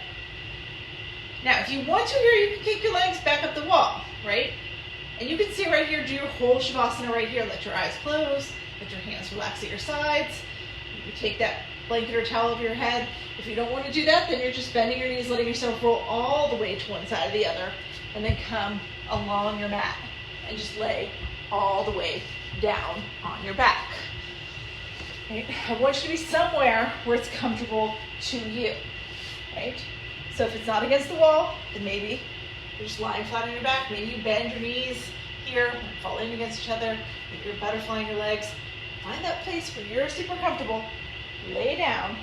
Now, if you want to here, you can kick your legs back up the wall, right? And you can stay right here, do your whole Shavasana right here. Let your eyes close, let your hands relax at your sides. You take that blanket or towel over your head. If you don't want to do that, then you're just bending your knees, letting yourself roll all the way to one side or the other, and then come along your mat and just lay all the way down on your back. Right? I want you to be somewhere where it's comfortable to you, right? So if it's not against the wall, then maybe you're just lying flat on your back. Maybe you bend your knees here and fall in against each other. Maybe you're butterflying your legs. Find that place where you're super comfortable. Lay down.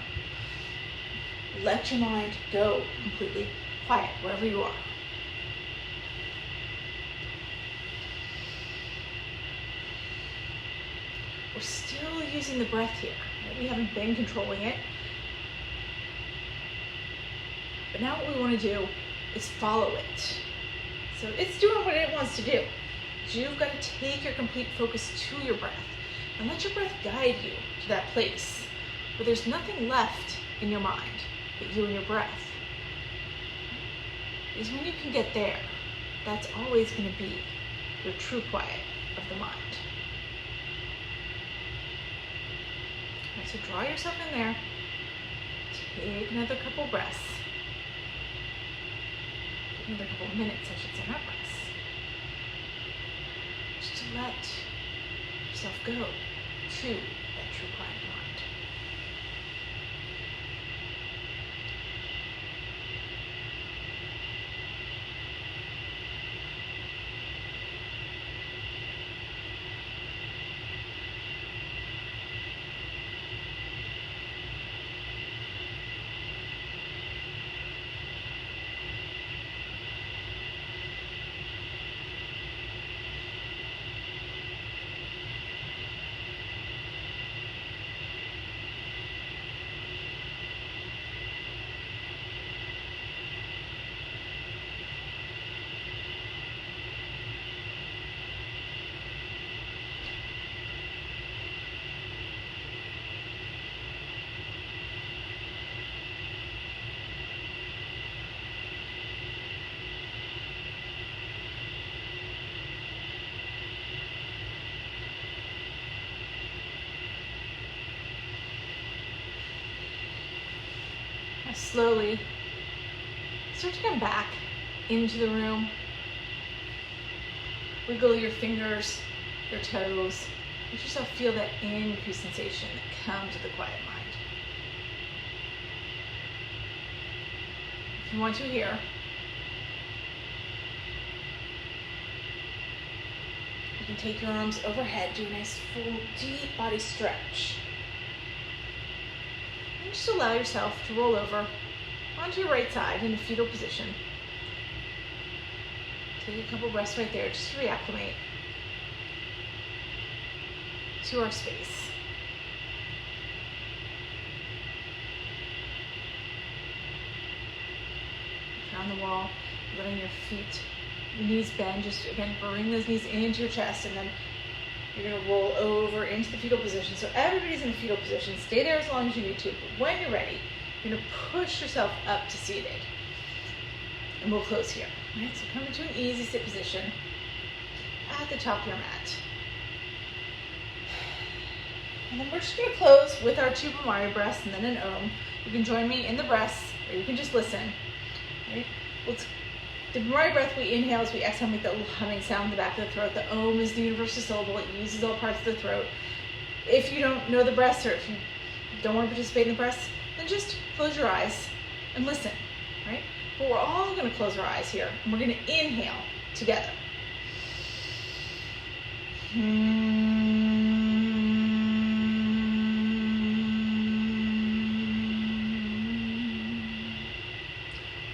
Let your mind go completely quiet wherever you are. We're still using the breath here. Right? We haven't been controlling it. But now what we want to do is follow it. So it's doing what it wants to do. So you've got to take your complete focus to your breath and let your breath guide you to that place where there's nothing left in your mind. but you and your breath. Because when you can get there, that's always going to be your true quiet of the mind. All right, so draw yourself in there. Take another couple breaths. Another couple minutes, I should say, not breaths. Just to let yourself go to that true quiet mind. Slowly start to come back into the room. Wiggle your fingers, your toes. Let yourself feel that increased sensation that comes with the quiet mind. If you want to here, you can take your arms overhead, do a nice full deep body stretch. And just allow yourself to roll over onto your right side in a fetal position. Take a couple breaths right there just to reacclimate to our space. On the wall, letting your feet, your knees bend, just again bring those knees into your chest, and then you're going to roll over into the fetal position. So everybody's in a fetal position. Stay there as long as you need to, but when you're ready, you're going to push yourself up to seated. And we'll close here. All right, so come into an easy sit position at the top of your mat. And then we're just going to close with our two Bhamari breaths and then an Om. You can join me in the breaths, or you can just listen. All right? The Bhamari breath, we inhale as we exhale, make that little humming sound in the back of the throat. The Om is the universal syllable. It uses all parts of the throat. If you don't know the breaths, or if you don't want to participate in the breaths, then just close your eyes and listen, right? But we're all going to close our eyes here, and we're going to inhale together.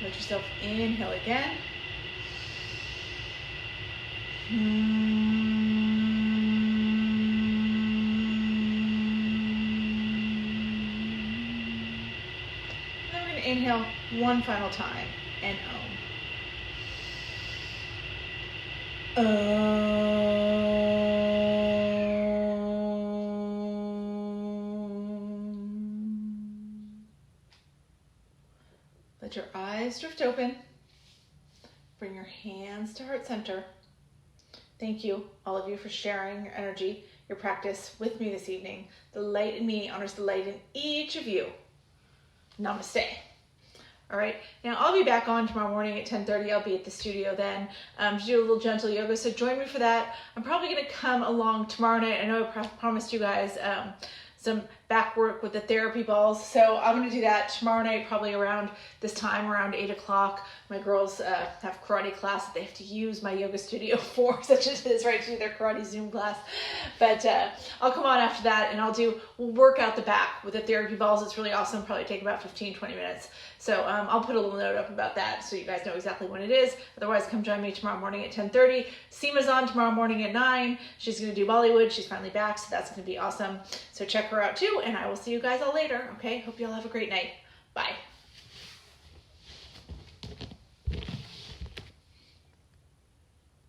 Let yourself inhale again. Inhale one final time and Om. Let your eyes drift open. Bring your hands to heart center. Thank you, all of you, for sharing your energy, your practice with me this evening. The light in me honors the light in each of you. Namaste. All right, now I'll be back on tomorrow morning at 10:30. I'll be at the studio then to do a little gentle yoga, so join me for that. I'm probably going to come along tomorrow night. I know I promised you guys some back work with the therapy balls, so I'm going to do that tomorrow night, probably around this time, around 8 o'clock. My girls have karate class that they have to use my yoga studio for, such as it is, right, to do their karate Zoom class. But I'll come on after that, and we'll work out the back with the therapy balls. It's really awesome. Probably take about 15-20 minutes. So I'll put a little note up about that so you guys know exactly when it is. Otherwise, come join me tomorrow morning at 10:30. Seema's on tomorrow morning at 9. She's going to do Bollywood. She's finally back, so that's going to be awesome. So check her out too, and I will see you guys all later. Okay, hope you all have a great night. Bye.